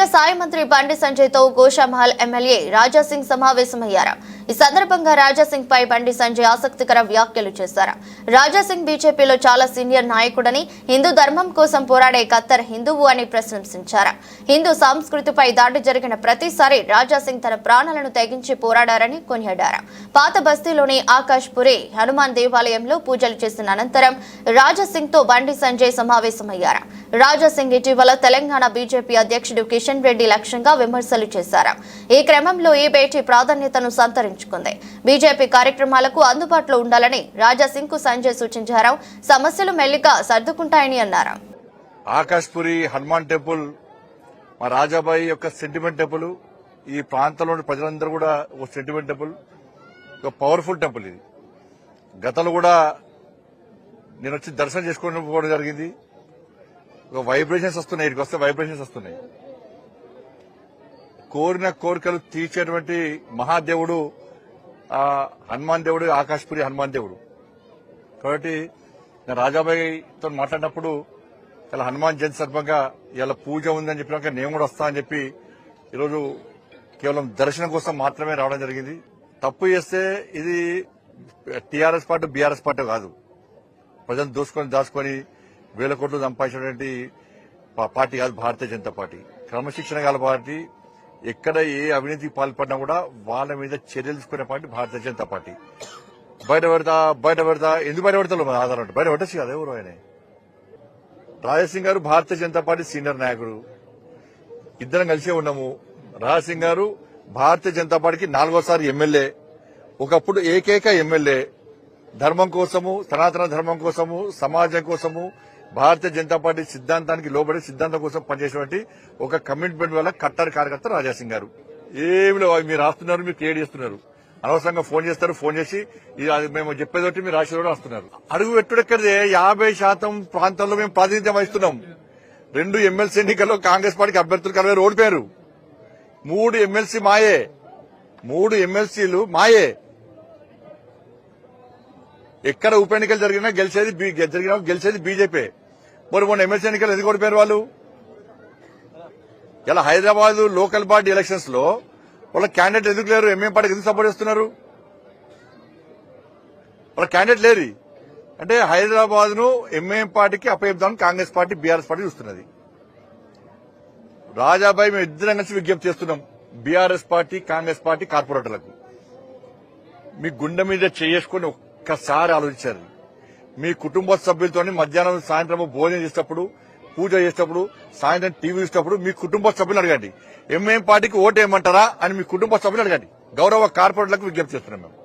కేంద్ర సాయ మంత్రి బండి సంజయ్ తో గోషామహల్ ఎమ్మెల్యే రాజాసింగ్ సమావేశమయ్యారు. ఈ సందర్భంగా రాజాసింగ్ పై బండి సంజయ్ ఆసక్తికర వ్యాఖ్యలు చేశారు. రాజాసింగ్ బీజేపీలో చాలా సీనియర్ నాయకుడని, హిందూ ధర్మం కోసం పోరాడే కత్తర్ హిందువు అని ప్రశంసించారు. హిందూ సంస్కృతిపై దాడి జరిగిన ప్రతిసారి రాజాసింగ్ తన ప్రాణాలను తెగించి పోరాడారని కొనియాడారు. పాత బస్తీలోని ఆకాష్ పురి హనుమాన్ దేవాలయంలో పూజలు చేసిన అనంతరం రాజాసింగ్ తో బండి సంజయ్ సమావేశమయ్యారు. రాజాసింగ్ ఇటీవల తెలంగాణ బీజేపీ అధ్యక్షుడు కిషన్ రెడ్డి లక్ష్యంగా విమర్శలు చేశారు. ఈ క్రమంలో ఈ భేటీ ప్రాధాన్యతను సంతరించుకుంది. బీజేపీ కార్యక్రమాలకు అందుబాటులో ఉండాలని రాజాసింగ్ కు సంజయ్ సూచించారు. సమస్యలు మెల్లిగా సర్దుకుంటాయని అన్నారు. ఆకాష్ పురి హనుమాన్ టెంపుల్ మా రాజాబాయి యొక్క సెంటిమెంట్ టెంపుల్. ఈ ప్రాంతంలోని ప్రజలందరూ కూడా ఒక సెంటిమెంట్ టెంపుల్, ఒక పవర్ఫుల్ టెంపుల్. ఇది గతంలో కూడా నేను వచ్చి దర్శనం చేసుకోవడం జరిగింది. ఒక వైబ్రేషన్స్ వస్తున్నాయి, ఇక్కడికి వస్తే వైబ్రేషన్స్ వస్తున్నాయి. కోరిన కోరికలు తీర్చేటువంటి మహాదేవుడు హనుమాన్ దేవుడు, ఆకాశపురి హనుమాన్ దేవుడు. కాబట్టి నేను రాజాబాయితో మాట్లాడినప్పుడు ఇలా హనుమాన్ జయంతి సందర్భంగా ఇలా పూజ ఉందని చెప్పినాక నేను కూడా వస్తా అని చెప్పి ఈరోజు కేవలం దర్శనం కోసం మాత్రమే రావడం జరిగింది. తప్పు చేస్తే ఇది టీఆర్ఎస్ పార్టీ బీఆర్ఎస్ పార్టీ కాదు. ప్రజలు దాచుకొని వేల కోట్లు సంపాదించినటువంటి పార్టీ కాదు భారతీయ జనతా పార్టీ. క్రమశిక్షణ గల పార్టీ. ఎక్కడ ఏ అవినీతికి పాల్పడినా కూడా వాళ్ళ మీద చర్యలు తీసుకునే పార్టీ భారతీయ జనతా పార్టీ. బయట పెడతా ఎందుకు బయట పెడతారు? మన ఆధారం బయట పెట్టచ్చు కదా. ఎవరు ఆయన? రాజాసింగ్ గారు భారతీయ జనతా పార్టీ సీనియర్ నాయకుడు. ఇద్దరం కలిసే ఉన్నాము. రాజాసింగ్ గారు భారతీయ జనతా పార్టీకి 4వ ఎమ్మెల్యే. ఒకప్పుడు ఏకైక ఎమ్మెల్యే. ధర్మం కోసము, సనాతన ధర్మం కోసము, సమాజం కోసము, భారతీయ జనతా పార్టీ సిద్ధాంతానికి లోబడి సిద్ధాంతం కోసం పనిచేసేటువంటి ఒక కమిట్మెంట్ వల్ల కట్టర్ కార్యకర్త రాజాసింగ్ గారు. ఏమిలో మీరు రాస్తున్నారు, మీరు క్రియేట్ చేస్తున్నారు. అనవసరంగా ఫోన్ చేస్తారు. ఫోన్ చేసి మేము చెప్పేదొట్టి మీరు రాసేది కూడా వస్తున్నారు. అడుగు పెట్టుడెక్కడిదే 50% ప్రాంతాల్లో మేము ప్రాతినిధ్యం వహిస్తున్నాం. 2 ఎమ్మెల్సీ ఎన్నికల్లో కాంగ్రెస్ పార్టీకి అభ్యర్థులు 40 ఓడిపోయారు. 3 ఎమ్మెల్సీ మాయే. 3 ఎమ్మెల్సీలు మాయే. ఎక్కడ ఉప ఎన్నికలు జరిగినా గెలిచేది బీజేపీ. మరి మొన్న ఎమ్మెల్సీ ఎన్నికలు ఎందుకు ఓడిపోయారు వాళ్ళు? ఇలా హైదరాబాద్ లోకల్ బాడీ ఎలక్షన్స్ లో వాళ్ళ క్యాండిడేట్ ఎందుకు లేరు? ఎంఏం పార్టీకి ఎందుకు సపోర్ట్ చేస్తున్నారు? వాళ్ళ క్యాండిడేట్ లేరు. అంటే హైదరాబాద్ ను ఎంఏం పార్టీకి అప్పచెప్దామని కాంగ్రెస్ పార్టీ బీఆర్ఎస్ పార్టీ చూస్తున్నది. రాజాబాయి మేము ఇద్దరం కలిసి విజ్ఞప్తి చేస్తున్నాం బీఆర్ఎస్ పార్టీ, కాంగ్రెస్ పార్టీ కార్పొరేటర్లకు. మీ గుండె మీద చేసుకుని ఒక్కసారి ఆలోచించారు. మీ కుటుంబ సభ్యులతో మధ్యాహ్నం సాయంత్రం భోజనం చేసేటప్పుడు, పూజ చేసేటప్పుడు, సాయంత్రం టీవీ చూసేటప్పుడు మీ కుటుంబ సభ్యులు అడగండి, ఎంఏం పార్టీకి ఓటు ఏమంటారా అని మీ కుటుంబ సభ్యులు అడగండి. గౌరవ కార్పొరేటర్లకు విజ్ఞప్తి చేస్తున్నాం మేము.